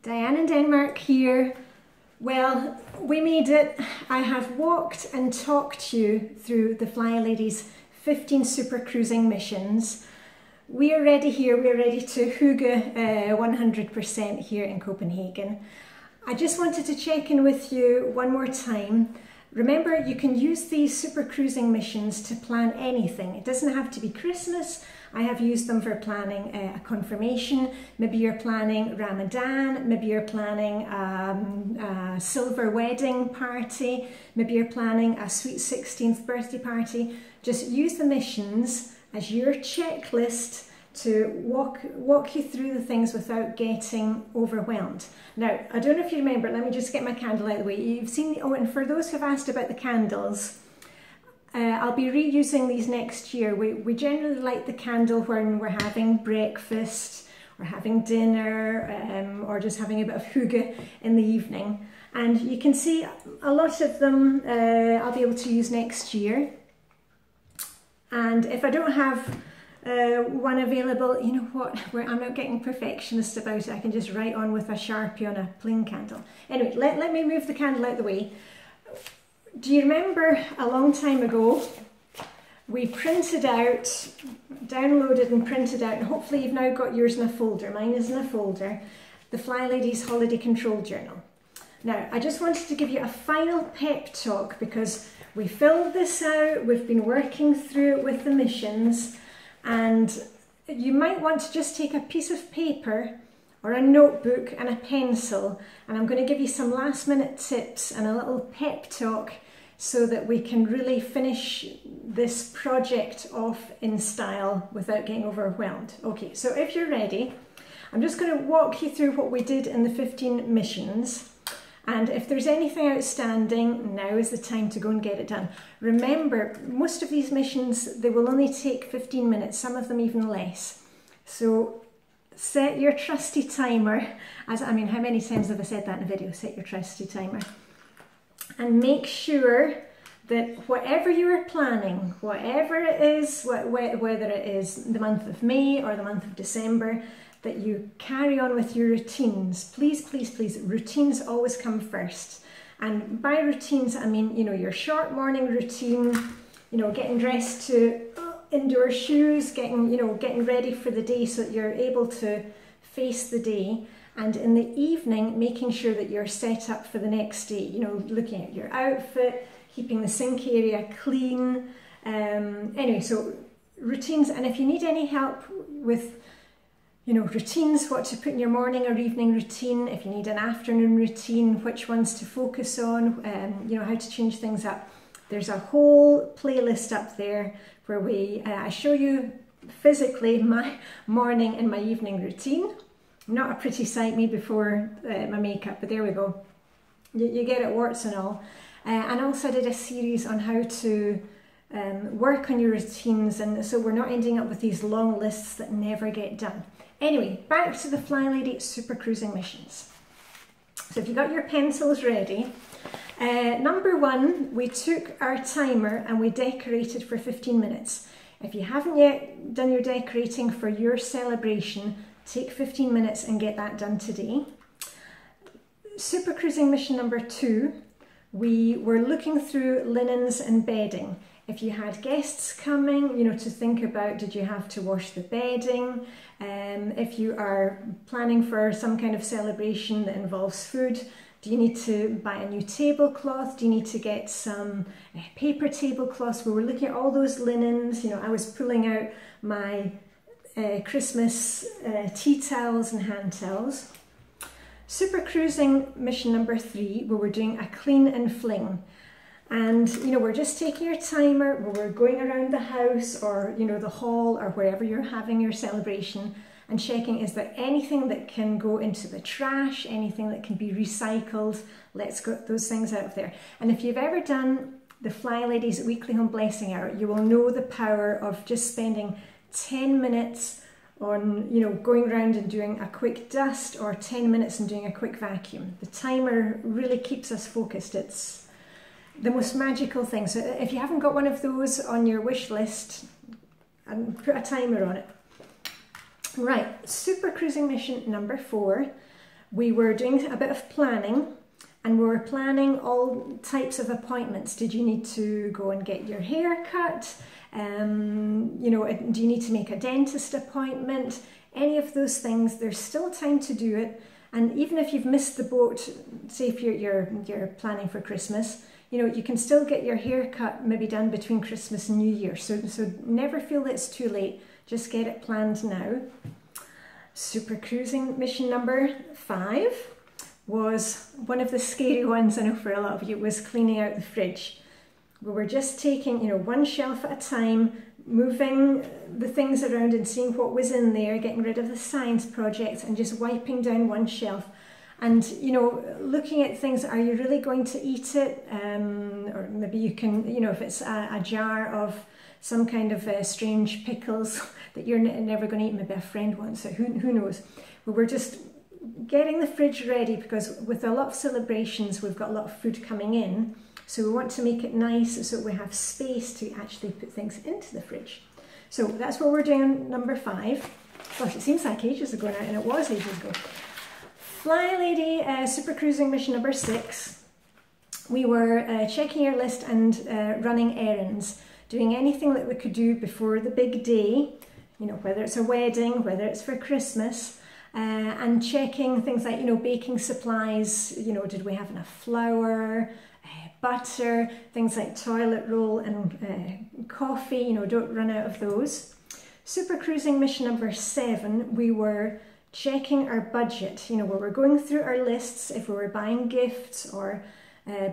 Diane in Denmark here. Well, we made it. I have walked and talked you through the Flylady's 15 super cruising missions. We are ready here. We are ready to hygge 100% here in Copenhagen. I just wanted to check in with you one more time. Remember, you can use these super cruising missions to plan anything. It doesn't have to be Christmas. I have used them for planning a confirmation. Maybe you're planning Ramadan. Maybe you're planning a silver wedding party. Maybe you're planning a sweet 16th birthday party. Just use the missions as your checklist to walk you through the things without getting overwhelmed. Now, I don't know if you remember, let me just get my candle out of the way. You've seen, oh, and for those who've asked about the candles, I'll be reusing these next year. We generally light the candle when we're having breakfast or having dinner or just having a bit of hygge in the evening. And you can see a lot of them I'll be able to use next year. And if I don't have one available, you know what, I'm not getting perfectionist about it. I can just write on with a Sharpie on a plain candle. Anyway, let me move the candle out of the way. Do you remember a long time ago, we printed out, downloaded and printed out, and hopefully you've now got yours in a folder, mine is in a folder, the Flylady's Holiday Control Journal. Now, I just wanted to give you a final pep talk because we filled this out, we've been working through it with the missions, and you might want to just take a piece of paper or a notebook and a pencil, and I'm going to give you some last minute tips and a little pep talk so that we can really finish this project off in style without getting overwhelmed. Okay, so if you're ready, I'm just going to walk you through what we did in the 15 missions. And if there's anything outstanding, now is the time to go and get it done. Remember, most of these missions, they will only take 15 minutes, some of them even less. So set your trusty timer. How many times have I said that in a video? Set your trusty timer. And make sure that whatever you are planning, whatever it is, whether it is the month of May or the month of December, that you carry on with your routines. Please, please, please, routines always come first. And by routines, I mean, you know, your short morning routine, you know, getting dressed to indoor shoes, getting ready for the day so that you're able to face the day. And in the evening, making sure that you're set up for the next day, you know, looking at your outfit, keeping the sink area clean. Anyway, so routines, and if you need any help with routines, what to put in your morning or evening routine, if you need an afternoon routine, which ones to focus on, how to change things up. There's a whole playlist up there where I show you physically my morning and my evening routine. Not a pretty sight, me before my makeup, but there we go. You get it, warts and all. And also I did a series on how to work on your routines, and so we're not ending up with these long lists that never get done. Anyway, back to the Flylady Super Cruising missions. So if you got your pencils ready, number one, we took our timer and we decorated for 15 minutes. If you haven't yet done your decorating for your celebration, take 15 minutes and get that done today. Super Cruising mission number two, we were looking through linens and bedding. If you had guests coming, to think about, did you have to wash the bedding? If you are planning for some kind of celebration that involves food, do you need to buy a new tablecloth? Do you need to get some paper tablecloths? We were looking at all those linens. I was pulling out my Christmas tea towels and hand towels. Super Cruising mission number three, where we're doing a clean and fling. And, we're just taking our timer, we're going around the house or, the hall or wherever you're having your celebration and checking, is there anything that can go into the trash, anything that can be recycled? Let's get those things out of there. And if you've ever done the Flylady's Weekly Home Blessing Hour, you will know the power of just spending 10 minutes on, going around and doing a quick dust, or 10 minutes and doing a quick vacuum. The timer really keeps us focused. It's the most magical thing. So if you haven't got one of those on your wish list, and put a timer on it. Right, Super Cruising mission number four, we were doing a bit of planning, and we were planning all types of appointments. Did you need to go and get your hair cut? You know, do you need to make a dentist appointment? Any of those things, there's still time to do it. And even if you've missed the boat, say if you're planning for Christmas, you know, you can still get your hair cut maybe done between Christmas and New Year. So never feel that it's too late. Just get it planned now. Super cruising mission number 5 was one of the scary ones, I know for a lot of you, was cleaning out the fridge. We were just taking, you know, one shelf at a time, moving the things around and seeing what was in there, getting rid of the science projects and just wiping down one shelf. And, you know, looking at things, are you really going to eat it? Or maybe you can, you know, if it's a jar of some kind of strange pickles that you're never going to eat, maybe a friend wants it, who knows. We were just getting the fridge ready because with a lot of celebrations, we've got a lot of food coming in. So we want to make it nice so we have space to actually put things into the fridge. So that's what we're doing, number 5. Gosh, it seems like ages ago now, and it was ages ago. Flylady Super Cruising mission number 6. We were checking our list and running errands, doing anything that we could do before the big day, you know, whether it's a wedding, whether it's for Christmas, and checking things like, you know, baking supplies, you know, did we have enough flour, butter, things like toilet roll and coffee, you know, don't run out of those. Super cruising mission number 7, we were checking our budget, you know, we were going through our lists if we were buying gifts or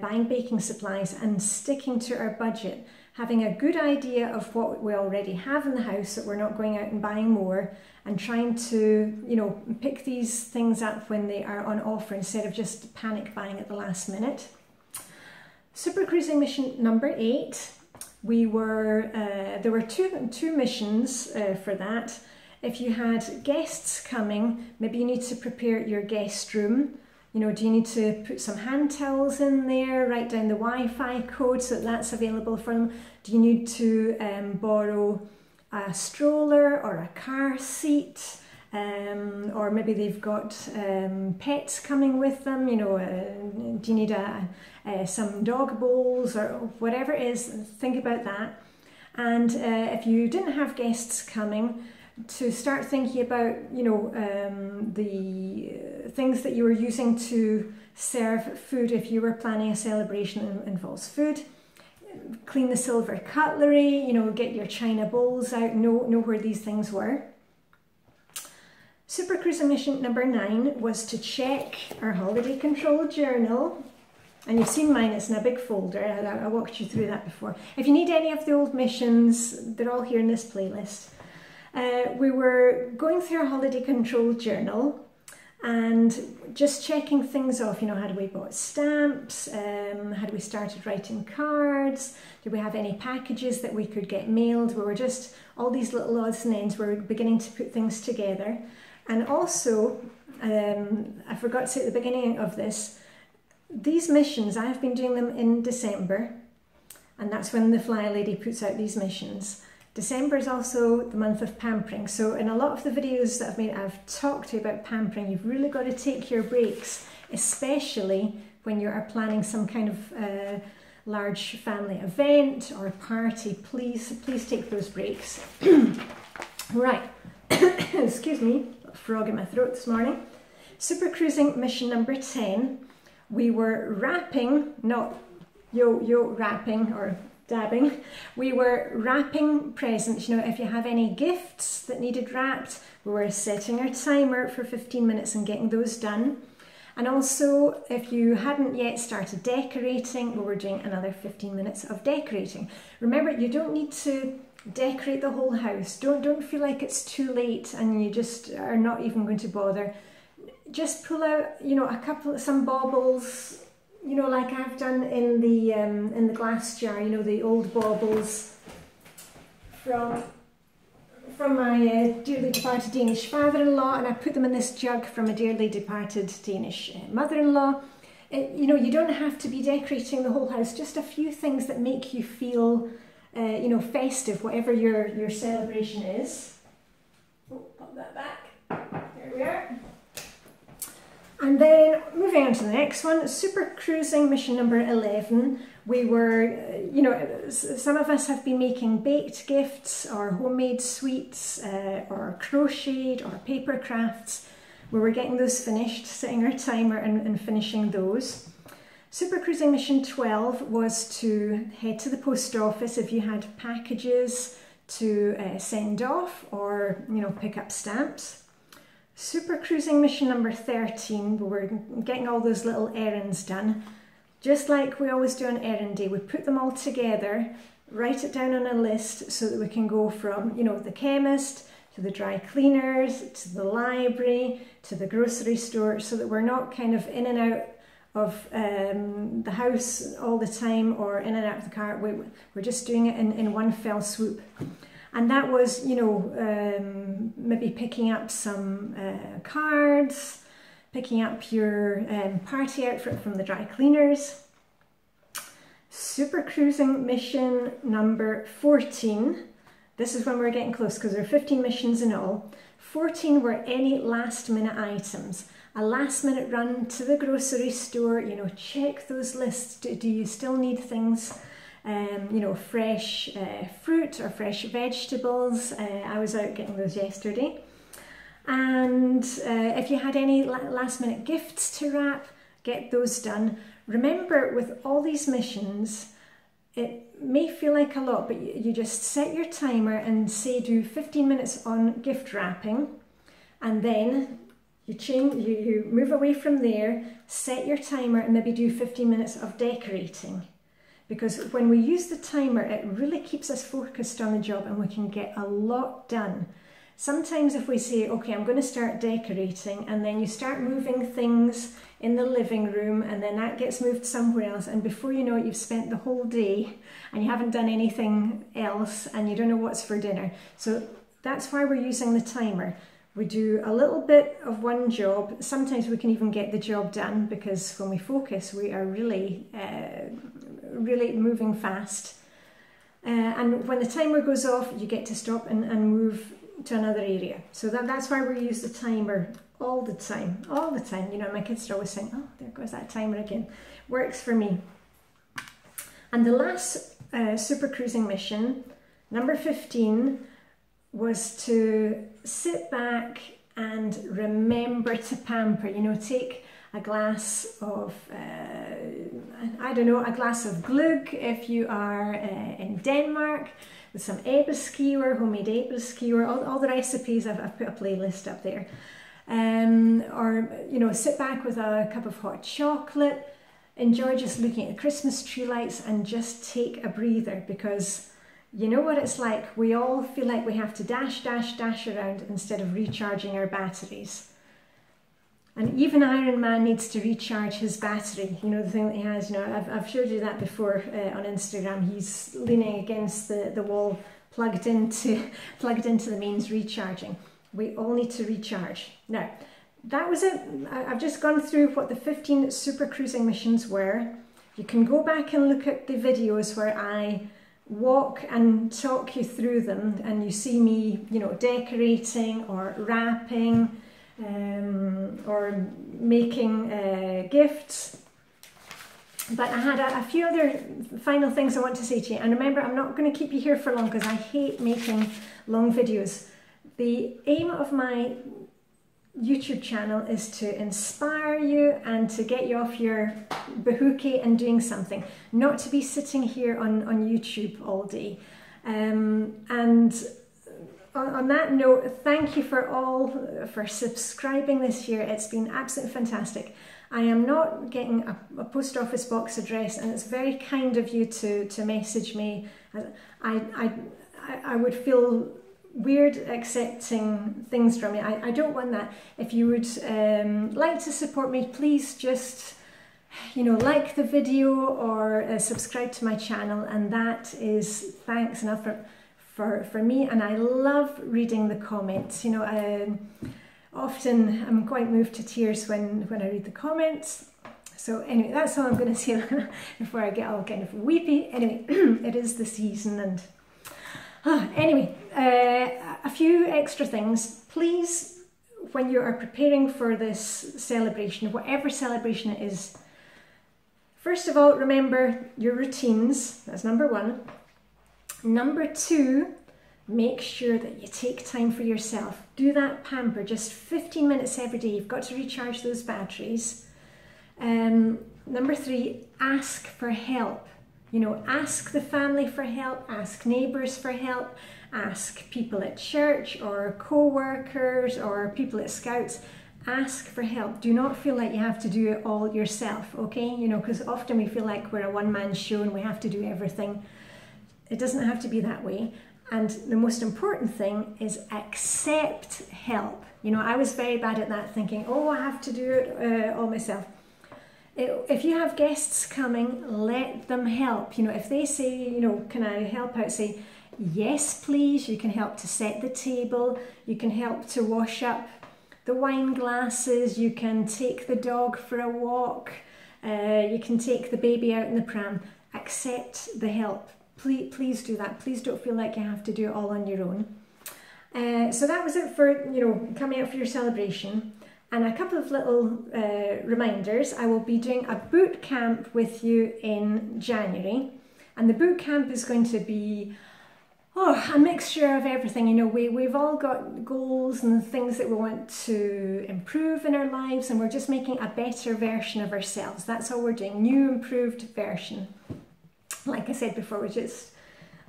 buying baking supplies and sticking to our budget, having a good idea of what we already have in the house, that we're not going out and buying more, and trying to, you know, pick these things up when they are on offer instead of just panic buying at the last minute. Super cruising mission number 8, we were, there were two missions for that. If you had guests coming, maybe you need to prepare your guest room. You know, do you need to put some hand towels in there, write down the Wi-Fi code so that that's available for them? Do you need to borrow a stroller or a car seat? Or maybe they've got pets coming with them, you know, do you need some dog bowls or whatever it is? Think about that. And if you didn't have guests coming, to start thinking about, you know, the things that you were using to serve food if you were planning a celebration that involves food. Clean the silver cutlery, you know, get your china bowls out, know where these things were. Super cruising mission number 9 was to check our holiday control journal. And you've seen mine, it's in a big folder. I walked you through that before. If you need any of the old missions, they're all here in this playlist. We were going through our holiday control journal and just checking things off. You know, had we bought stamps? Had we started writing cards? Did we have any packages that we could get mailed? We were just, all these little odds and ends, we were beginning to put things together. And also, I forgot to say at the beginning of this, these missions, I've been doing them in December, and that's when the Flylady puts out these missions. December is also the month of pampering, so in a lot of the videos that I've made, I've talked to you about pampering. You've really got to take your breaks, especially when you are planning some kind of large family event or party. Please take those breaks. Right, excuse me, a frog in my throat this morning. Super cruising mission number 10. We were wrapping, not yo wrapping or dabbing. We were wrapping presents. You know, if you have any gifts that needed wrapped, we were setting our timer for 15 minutes and getting those done. And also, if you hadn't yet started decorating, we were doing another 15 minutes of decorating. Remember, you don't need to decorate the whole house. Don't feel like it's too late and you just are not even going to bother. Just pull out, you know, some baubles, you know, like I've done in the glass jar, you know, the old baubles from my dearly departed Danish father-in-law, and I put them in this jug from a dearly departed Danish mother-in-law. You know, you don't have to be decorating the whole house, just a few things that make you feel, you know, festive, whatever your celebration is. Oh, pop that back. There we are. And then moving on to the next one, Super Cruising mission number 11. We were, you know, some of us have been making baked gifts or homemade sweets or crocheted or paper crafts. We were getting those finished, setting our timer and finishing those. Super Cruising mission 12 was to head to the post office if you had packages to send off or, you know, pick up stamps. Super Cruising mission number 13, we were getting all those little errands done. Just like we always do on errand day, we put them all together, write it down on a list so that we can go from, you know, the chemist to the dry cleaners, to the library, to the grocery store, so that we're not kind of in and out of the house all the time or in and out of the car. We're just doing it in one fell swoop. And that was, you know, maybe picking up some cards, picking up your party outfit from the dry cleaners. Super Cruising mission number 14. This is when we're getting close because there are 15 missions in all. 14 were any last minute items. A last minute run to the grocery store, you know, check those lists. Do you still need things? You know, fresh fruit or fresh vegetables. I was out getting those yesterday. And if you had any last minute gifts to wrap, get those done. Remember, with all these missions, it may feel like a lot, but you just set your timer and say do 15 minutes on gift wrapping, and then you move away from there, set your timer and maybe do 15 minutes of decorating. Because when we use the timer, it really keeps us focused on the job and we can get a lot done. Sometimes if we say, okay, I'm going to start decorating, and then you start moving things in the living room and then that gets moved somewhere else, and before you know it, you've spent the whole day and you haven't done anything else and you don't know what's for dinner. So that's why we're using the timer. We do a little bit of one job. Sometimes we can even get the job done because when we focus, we are really moving fast. And when the timer goes off, you get to stop and move to another area. So that's why we use the timer all the time. You know, my kids are always saying, oh, there goes that timer again. Works for me. And the last Super Cruising mission, number 15, was to sit back and remember to pamper. You know, take a glass of, I don't know, a glass of glögg if you are in Denmark, with some ebbeskewer, homemade ebbeskewer, all the recipes. I've put a playlist up there. Or, you know, sit back with a cup of hot chocolate, enjoy just looking at the Christmas tree lights and just take a breather, because you know what it's like. We all feel like we have to dash around instead of recharging our batteries. And even Iron Man needs to recharge his battery. You know, the thing that he has, you know, I've showed you that before on Instagram. He's leaning against the wall, plugged into the mains, recharging. We all need to recharge. Now, that was it. I've just gone through what the 15 Super Cruising missions were. You can go back and look at the videos where I walk and talk you through them, and you see me, you know, decorating or wrapping or making gifts. But I had a few other final things I want to say to you. And remember, I'm not going to keep you here for long because I hate making long videos. The aim of my YouTube channel is to inspire you and to get you off your bahookie and doing something, not to be sitting here on YouTube all day. And on that note, thank you for subscribing this year. It's been absolutely fantastic. I am not getting a post office box address, and it's very kind of you to message me. I would feel weird accepting things from you. I don't want that. If you would like to support me, please just, you know, like the video or subscribe to my channel, and that is thanks enough for me. And I love reading the comments. You know, often I'm quite moved to tears when I read the comments. So anyway, that's all I'm going to say before I get all kind of weepy. Anyway, it is the season, and anyway, a few extra things. Please, when you are preparing for this celebration, whatever celebration it is, first of all, remember your routines. That's number one. Number two, make sure that you take time for yourself. Do that pamper, just 15 minutes every day. You've got to recharge those batteries. Number three, ask for help. You know, ask the family for help, ask neighbours for help, ask people at church or co-workers or people at Scouts. Ask for help. Do not feel like you have to do it all yourself, okay? You know, because often we feel like we're a one-man show and we have to do everything. It doesn't have to be that way. And the most important thing is accept help. You know, I was very bad at that, thinking, oh, I have to do it all myself. If you have guests coming, let them help. You know, if they say, you know, can I help out? Say, yes, please. You can help to set the table. You can help to wash up the wine glasses. You can take the dog for a walk. You can take the baby out in the pram. Accept the help. Please do that. Please don't feel like you have to do it all on your own. So that was it for, you know, coming out for your celebration. And a couple of little reminders. I will be doing a boot camp with you in January. And the boot camp is going to be a mixture of everything. You know, we've all got goals and things that we want to improve in our lives, and we're just making a better version of ourselves. That's all we're doing, new improved version. Like I said before, we're just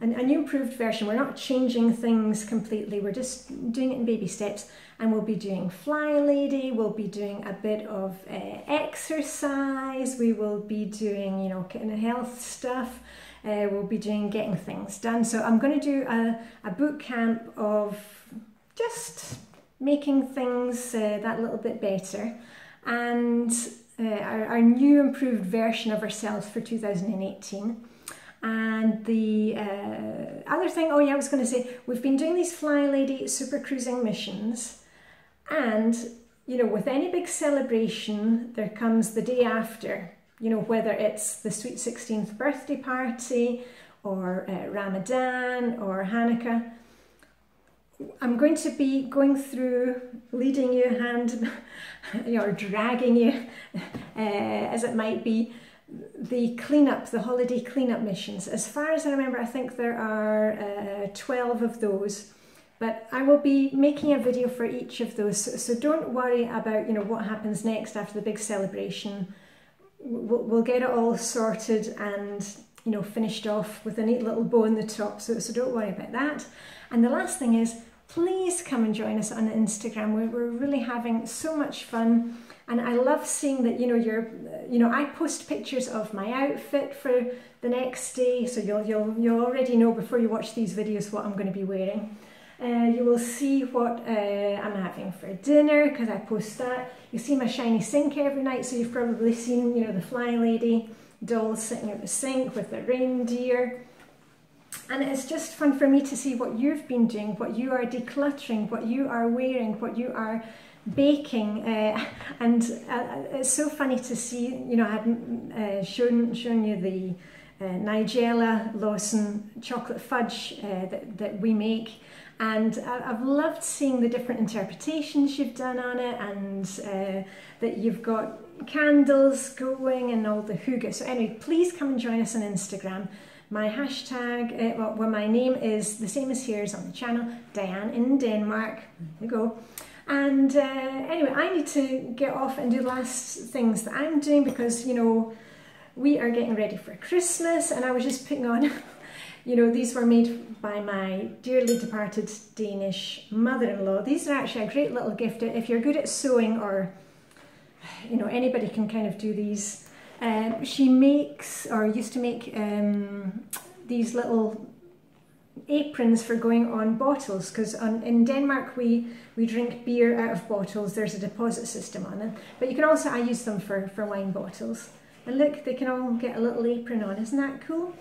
a new improved version. We're not changing things completely, we're just doing it in baby steps. And we'll be doing Flylady, we'll be doing a bit of exercise, we will be doing, you know, kind of health stuff, we'll be doing getting things done. So I'm going to do a boot camp of just making things that little bit better, and our new improved version of ourselves for 2018. And the other thing, oh yeah, I was going to say, we've been doing these Flylady Super Cruising missions, and you know, with any big celebration, there comes the day after. You know, whether it's the sweet 16th birthday party or Ramadan or Hanukkah. I'm going to be going through, leading you hand, or dragging you, as it might be, the cleanup, the holiday cleanup missions. As far as I remember, I think there are 12 of those, but I will be making a video for each of those. So don't worry about, you know, what happens next after the big celebration. We'll get it all sorted and, you know, finished off with a neat little bow on the top. So don't worry about that. And the last thing is, please come and join us on Instagram. We're really having so much fun. And I love seeing that, you know, I post pictures of my outfit for the next day, so you'll already know before you watch these videos what I'm going to be wearing. You will see what I'm having for dinner, because I post that. You see my shiny sink every night, so you've probably seen, you know, the Flylady doll sitting at the sink with the reindeer. And it's just fun for me to see what you've been doing, what you are decluttering, what you are wearing, what you are baking, and it's so funny to see. You know, I had shown you the Nigella Lawson chocolate fudge that we make, and I've loved seeing the different interpretations you've done on it, and that you've got candles going and all the hygge. So anyway, please come and join us on Instagram. My hashtag, well, my name is the same as here is on the channel, Diane in Denmark. There you go. And anyway, I need to get off and do the last things that I'm doing, because, you know, we are getting ready for Christmas, and I was just putting on, you know, these were made by my dearly departed Danish mother-in-law. These are actually a great little gift. If you're good at sewing, or, you know, anybody can kind of do these. She makes, or used to make, these little aprons for going on bottles, because in Denmark we drink beer out of bottles. There's a deposit system on them, but you can also, I use them for wine bottles. And look, they can all get a little apron on. Isn't that cool?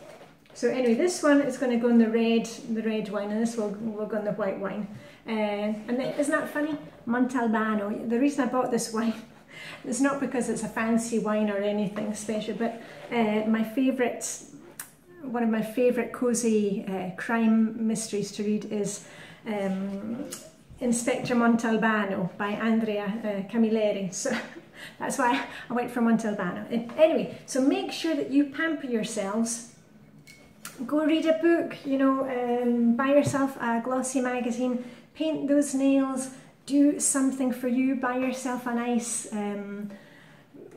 So anyway, this one is going to go in the red wine, and this will go in the white wine. And isn't that funny? Montalbano. The reason I bought this wine, it's not because it's a fancy wine or anything special, but one of my favourite cosy crime mysteries to read is Inspector Montalbano by Andrea Camilleri. So that's why I went for Montalbano. Anyway, so make sure that you pamper yourselves. Go read a book, you know, buy yourself a glossy magazine, paint those nails, do something for you, buy yourself a nice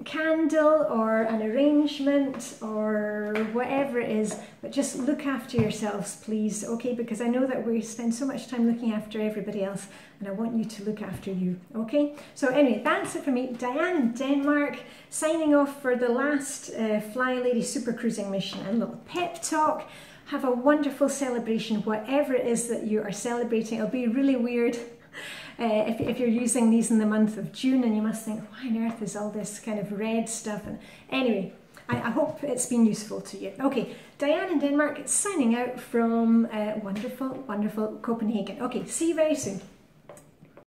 candle or an arrangement or whatever it is, but just look after yourselves, please, okay? Because I know that we spend so much time looking after everybody else, and I want you to look after you, okay? So anyway, that's it for me. Diane in Denmark, signing off for the last Flylady Super Cruising mission, and a little pep talk. Have a wonderful celebration, whatever it is that you are celebrating. It'll be really weird if you're using these in the month of June, and you must think, why on earth is all this kind of red stuff? And anyway, I hope it's been useful to you. Okay, Diane in Denmark signing out from wonderful, wonderful Copenhagen. Okay, see you very soon.